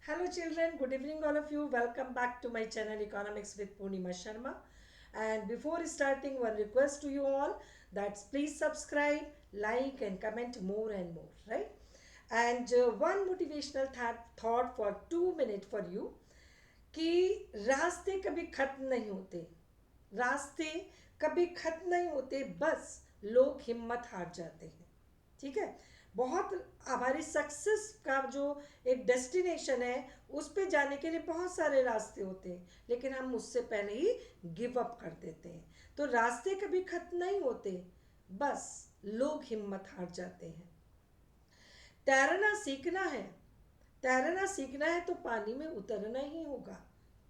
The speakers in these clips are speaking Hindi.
Hello children, good evening all of you. Welcome back to my channel Economics with Purnima Sharma. And before starting, one request to you all, that's please subscribe, like and comment more and more, right? And one motivational thought for 2 minutes for you कि रास्ते कभी खत्म नहीं होते, रास्ते कभी खत्म नहीं होते, बस लोग हिम्मत हार जाते हैं। ठीक है, बहुत हमारी सक्सेस का जो एक डेस्टिनेशन है उस पे जाने के लिए बहुत सारे रास्ते होते हैं, लेकिन हम उससे पहले ही गिव अप कर देते हैं। तो रास्ते कभी खत्म नहीं होते, बस लोग हिम्मत हार जाते हैं। तैरना सीखना है, तैरना सीखना है तो पानी में उतरना ही होगा,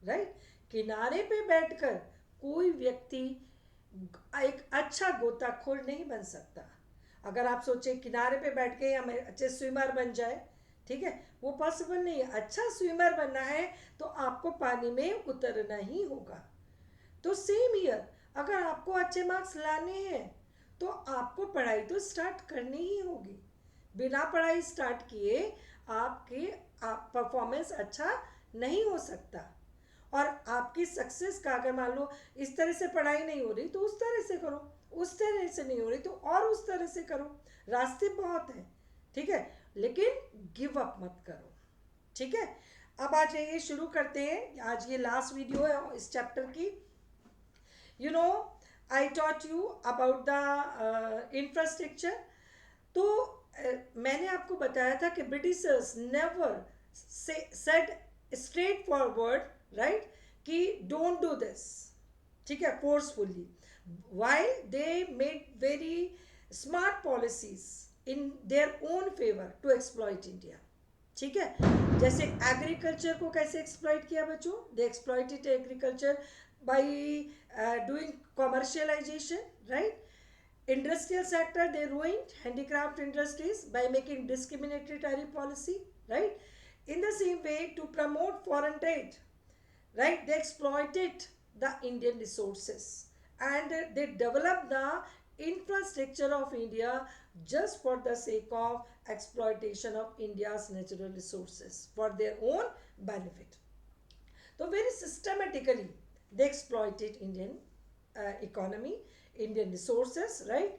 राइट। किनारे पे बैठकर कोई व्यक्ति एक अच्छा गोताखोर नहीं बन सकता। अगर आप सोचे किनारे पे बैठ के हम अच्छे स्विमर बन जाए, ठीक है, वो पॉसिबल नहीं है। अच्छा स्विमर बनना है तो आपको पानी में उतरना ही होगा। तो सेम ईयर, अगर आपको अच्छे मार्क्स लाने हैं तो आपको पढ़ाई तो स्टार्ट करनी ही होगी। बिना पढ़ाई स्टार्ट किए आपकी परफॉर्मेंस अच्छा नहीं हो सकता। और आपकी सक्सेस का अगर मान लो इस तरह से पढ़ाई नहीं हो रही तो उस तरह से करो, उस तरह से नहीं हो रही तो और उस तरह से करो। रास्ते बहुत हैं, ठीक है, लेकिन गिव अप मत करो। ठीक है, अब आ जाइए शुरू करते हैं। आज ये लास्ट वीडियो है इस चैप्टर की। You know, I taught you about the infrastructure. तो मैंने आपको बताया था कि Britishers never said straight forward, right, कि डोंट डू दिस, ठीक है, forcefully, while they made very smart policies in their own favor to exploit India। ठीक है, जैसे एग्रीकल्चर को कैसे एक्सप्लॉइट किया बच्चों, they exploited agriculture by doing commercialization, right. Industrial sector, they ruined handicraft industries by making discriminatory tariff policy, right. In the same way, to promote foreign trade, right, they exploited the Indian resources, and they developed the infrastructure of India just for the sake of exploitation of India's natural resources for their own benefit. So very systematically they exploited Indian economy, Indian resources, right.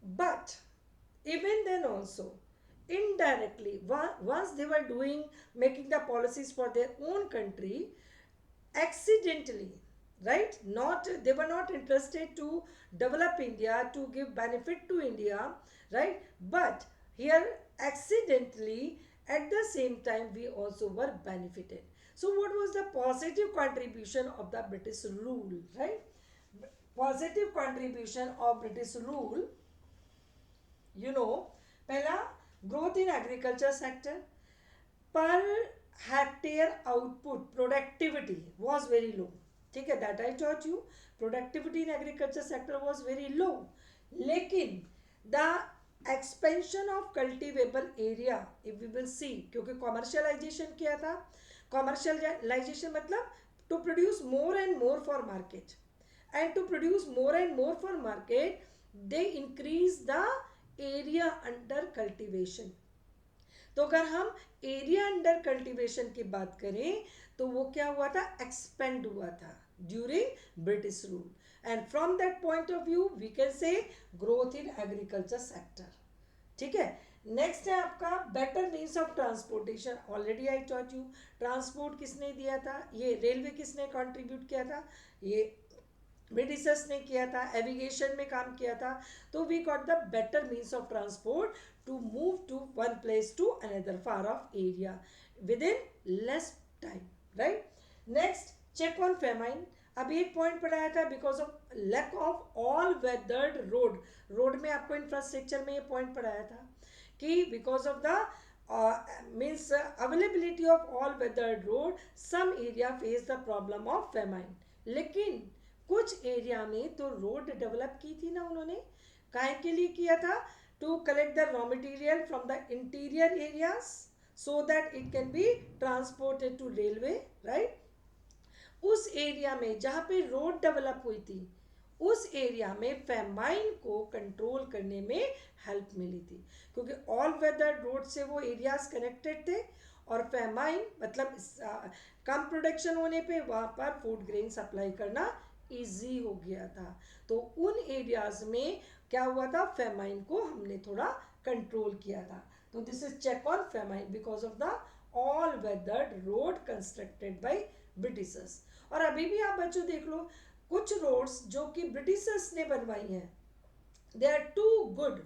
But even then also, indirectly, once they were doing, making the policies for their own country, accidentally, right, not, they were not interested to develop India, to give benefit to India, right, but here accidentally at the same time we also were benefited. So what was the positive contribution of the British rule, right? Positive contribution of British rule, you know, पहला, growth in agriculture sector, per hectare output productivity was very low। ठीक है, that I taught you, productivity in agriculture sector was very low। लेकिन the expansion of cultivable area, if we will see, क्योंकि commercialization किया था, commercialization मतलब to produce more and more for market, and to produce more and more for market they increase the area under cultivation। तो अगर हम एरिया अंडर कल्टीवेशन की बात करें तो वो क्या हुआ था, एक्सपेंड हुआ था during British rule. And from that point of view we can say growth in agriculture sector. ठीक है, नेक्स्ट है आपका better means of transportation. Already I taught you, transport किसने दिया था, ये रेलवे किसने कंट्रीब्यूट किया था, ये ब्रिटिशर्स ने किया था, एविगेशन में काम किया था। तो we got the better means of transport to move to one place to another far of area within less time, right. Next, check on famine. अभी एक पॉइंट पढ़ाया था, because of lack of all weathered road, road में आपको इंफ्रास्ट्रक्चर में ये पॉइंट पढ़ाया था कि because of the means availability of all weathered road, some area face the problem of famine। लेकिन कुछ एरिया में तो रोड डेवलप की थी ना उन्होंने, काहे के लिए किया था, to collect the raw material from the interior areas so that it can be transported to railway, right. उस एरिया में जहाँ पे रोड डेवलप हुई थी उस एरिया में फेमाइन को कंट्रोल करने में हेल्प मिली थी, क्योंकि ऑल वेदर रोड से वो एरियाज कनेक्टेड थे और फेमाइन मतलब कम प्रोडक्शन होने पे वहाँ पर फूड ग्रेन सप्लाई करना इजी हो गया था। तो उन एरियाज में क्या हुआ था, फेमाइन को हमने थोड़ा कंट्रोल किया था। तो this is check on famine because of the all weathered road constructed by Britishers. और अभी भी आप बच्चों देख लो, कुछ रोड्स जो कि ब्रिटिशर्स ने बनवाई हैं, दे आर टू गुड,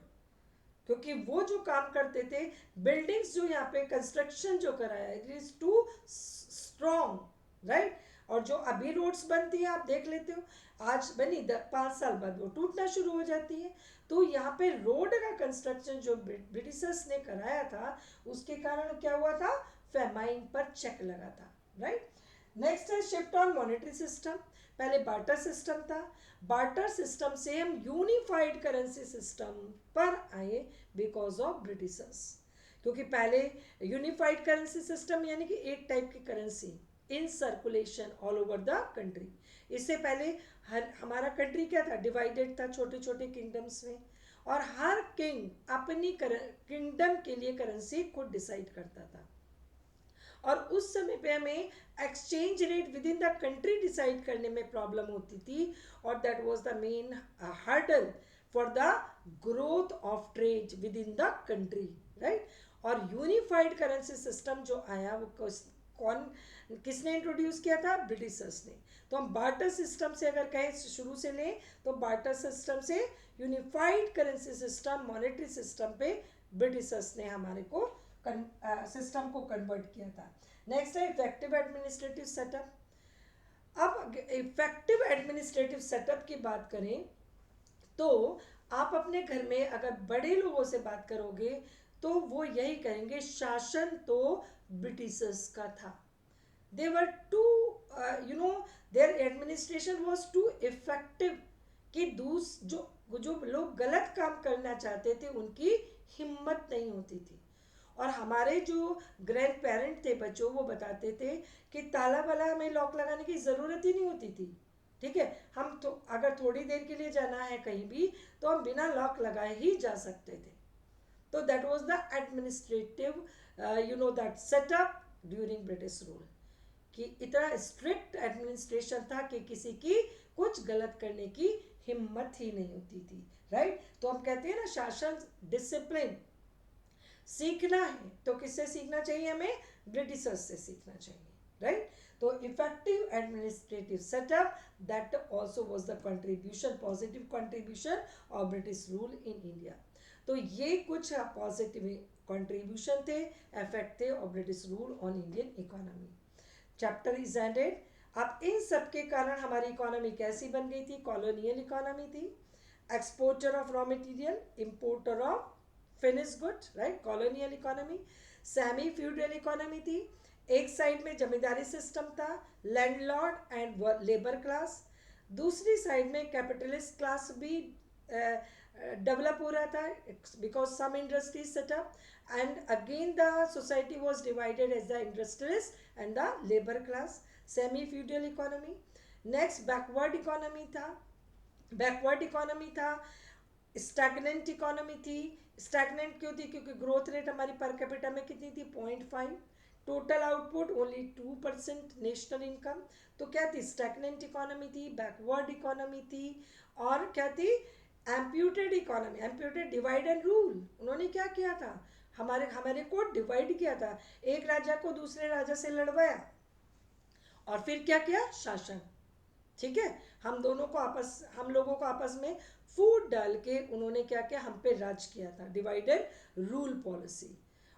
क्योंकि वो जो काम करते थे, बिल्डिंग्स जो यहाँ पे कंस्ट्रक्शन जो कराया, it is too strong, right. और जो अभी रोड्स बनती है आप देख लेते हो, आज बनी 5 साल बाद वो टूटना शुरू हो जाती है। तो यहाँ पे रोड का कंस्ट्रक्शन जो ब्रिटिशर्स ने कराया था, उसके कारण क्या हुआ था, फेमाइन पर चेक लगा था, राइट। नेक्स्ट है शिफ्ट ऑन मॉनेटरी सिस्टम। पहले बार्टर सिस्टम था, बार्टर सिस्टम से हम यूनिफाइड करेंसी सिस्टम पर आए बिकॉज ऑफ ब्रिटिशर्स। क्योंकि पहले यूनिफाइड करेंसी सिस्टम यानी कि एक टाइप की currency in circulation all over the country. इससे पहले हमारा कंट्री क्या था, डिवाइडेड था छोटे छोटे किंगडम्स में, और हर किंग अपनी किंगडम के लिए करेंसी खुद डिसाइड करता था। और उस समय पे हमें exchange rate with in the country decide करने में प्रॉब्लम होती थी, और that was the main hurdle for the growth of trade with in the country, right. और यूनिफाइड करेंसी सिस्टम जो आया वो कौन किसने इंट्रोड्यूस किया था, ब्रिटिशर्स ने। तो हम बार्टर सिस्टम से अगर कहें शुरू से लें, तो बार्टर सिस्टम से unified currency system monetary system पे ब्रिटिशर्स ने हमारे को सिस्टम को कन्वर्ट किया था। नेक्स्ट है इफेक्टिव एडमिनिस्ट्रेटिव सेटअप। अब इफेक्टिव एडमिनिस्ट्रेटिव सेटअप की बात करें तो आप अपने घर में अगर बड़े लोगों से बात करोगे तो वो यही कहेंगे, शासन तो ब्रिटिशर्स का था। They were to their administration was too effective कि जो लोग गलत काम करना चाहते थे उनकी हिम्मत नहीं होती थी। और हमारे जो ग्रैंड पेरेंट थे बच्चों, वो बताते थे कि ताला वाला हमें लॉक लगाने की ज़रूरत ही नहीं होती थी, ठीक है। हम तो अगर थोड़ी देर के लिए जाना है कहीं भी तो हम बिना लॉक लगाए ही जा सकते थे। तो that was the administrative that setup during British rule, कि इतना स्ट्रिक्ट एडमिनिस्ट्रेशन था कि किसी की कुछ गलत करने की हिम्मत ही नहीं होती थी, राइट। तो हम कहते हैं ना, शासन डिसिप्लिन सीखना है तो किससे सीखना चाहिए, हमें ब्रिटिशर्स से सीखना चाहिए, राइट। तो effective administrative setup, that also was the contribution, positive contribution of British rule in India. तो ये कुछ पॉजिटिव कंट्रीब्यूशन थे, इफेक्ट थे of British rule on Indian economy. Chapter is ended. अब इन सब के कारण हमारी इकोनॉमी कैसी बन गई थी, कॉलोनियल इकोनॉमी थी, exporter of raw material, importer of finish good, right, colonial economy. Semi feudal economy थी, एक साइड में जमींदारी सिस्टम था, लैंडलॉर्ड एंड लेबर क्लास, दूसरी साइड में कैपिटलिस्ट क्लास भी डेवलप हो रहा था because some industries setup, and again the society was divided as the industrialist and the labour class, semi feudal economy. Next backward economy था, बैकवर्ड इकोनॉमी था, स्टैगनेंट इकोनॉमी थी। स्टैगनेंट क्यों थी, क्योंकि ग्रोथ रेट हमारी पर कैपिटा में कितनी थी, 0.5, total output only 2% national income. तो क्या थी, स्टैगनेंट इकोनॉमी थी, बैकवर्ड इकोनॉमी थी, और क्या थी, amputated economy. Amputated, divide and rule. उन्होंने क्या किया था, हमारे हमारे को डिवाइड किया था, एक राजा को दूसरे राजा से लड़वाया और फिर क्या किया, शासन, ठीक है। हम लोगों को आपस में फूट डाल के उन्होंने क्या किया, हम पे राज किया था, डिवाइडेड रूल पॉलिसी।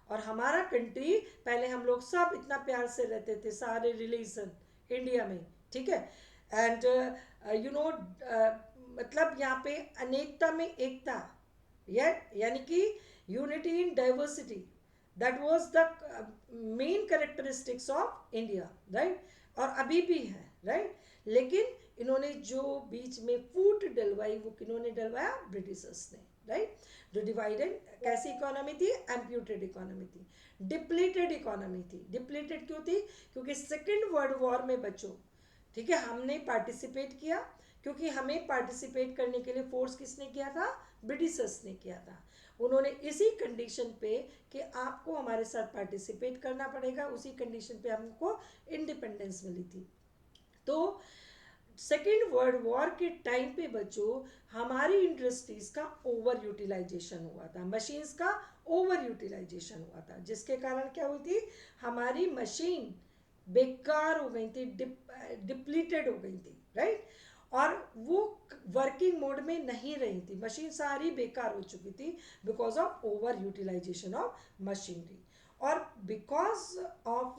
और हमारा कंट्री, पहले हम लोग सब इतना प्यार से रहते थे, सारे रिलीजन इंडिया में, ठीक है। एंड मतलब यहाँ पे अनेकता में एकता, यानी कि unity in diversity, that was the main characteristics of India, right. और अभी भी है, राइट। लेकिन इन्होंने जो बीच में फूट डलवाई वो किन्होंने डलवाया, ब्रिटिशर्स ने, राइट। जो डिवाइडेड कैसी इकोनॉमी थी, एम्प्यूटेड इकोनॉमी थी, डिप्लीटेड इकोनॉमी थी। डिप्लीटेड क्यों थी, क्योंकि सेकेंड वर्ल्ड वॉर में बच्चों, ठीक है, हमने पार्टिसिपेट किया, क्योंकि हमें पार्टिसिपेट करने के लिए फोर्स किसने किया था, ब्रिटिशर्स ने किया था। उन्होंने इसी कंडीशन पे कि आपको हमारे साथ पार्टिसिपेट करना पड़ेगा, उसी कंडीशन पे हमको इंडिपेंडेंस मिली थी। तो सेकेंड वर्ल्ड वॉर के टाइम पे बच्चों हमारी इंडस्ट्रीज का ओवर यूटिलाइजेशन हुआ था, मशीन्स का ओवर यूटिलाइजेशन हुआ था, जिसके कारण क्या हुई थी, हमारी मशीन बेकार हो गई थी, डिप्लीटेड हो गई थी, राइट। और वो वर्किंग मोड में नहीं रही थी, मशीन सारी बेकार हो चुकी थी because of over utilisation of machinery, or because of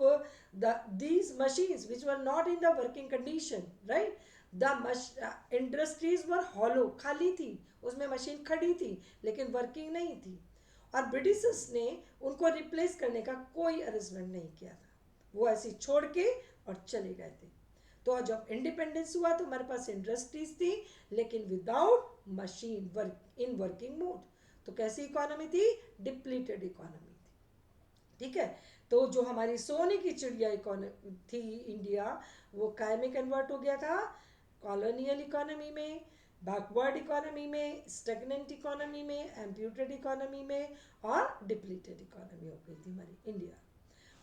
these machines which were not in the working condition, right, the industries were hollow, खाली थी, उसमें मशीन खड़ी थी लेकिन वर्किंग नहीं थी, और ब्रिटिशर्स ने उनको रिप्लेस करने का कोई अरेंजमेंट नहीं किया था, वो ऐसे छोड़ के और चले गए थे। तो जब इंडिपेंडेंस हुआ तो हमारे पास इंडस्ट्रीज थी लेकिन without machine, work in working mode, तो कैसी इकोनॉमी थी, डिप्लीटेड इकोनॉमी, ठीक है। तो जो हमारी सोने की चिड़िया इकोनॉमी थी इंडिया, वो काय में कन्वर्ट हो गया था, कॉलोनियल इकोनॉमी में, बैकवर्ड इकोनॉमी में, स्टेगनेंट इकोनॉमी में, एम्प्यूटेड इकोनॉमी में, और डिप्लीटेड इकोनॉमी हो गई थी हमारी इंडिया।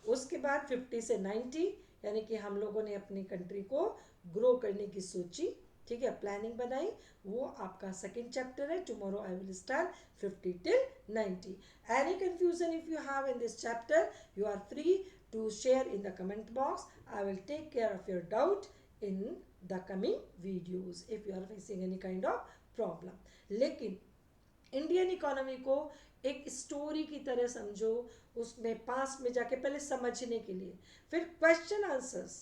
उसके बाद 50 से 90 यानी कि हम लोगों ने अपनी कंट्री को ग्रो करने की सोची, ठीक है, प्लानिंग बनाई, वो आपका सेकेंड चैप्टर है। Tomorrow I will start 50 till 90. Any confusion if you have in this chapter, you are free to share in the comment box. I will take care of your doubt in the coming videos if you are facing any kind of problem. लेकिन इंडियन इकोनॉमी को एक स्टोरी की तरह समझो, उसमें पास में जाके पहले समझने के लिए, फिर क्वेश्चन आंसर्स,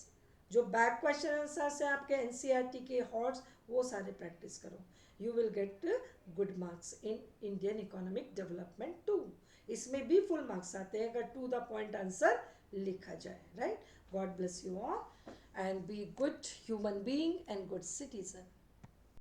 जो बैक क्वेश्चन आंसर्स हैं आपके एनसीईआरटी के हॉट्स, वो सारे प्रैक्टिस करो, you will get good marks in Indian economic development too. इसमें भी फुल मार्क्स आते हैं अगर टू द पॉइंट आंसर लिखा जाए, right. God bless you all and be good human being and good citizen.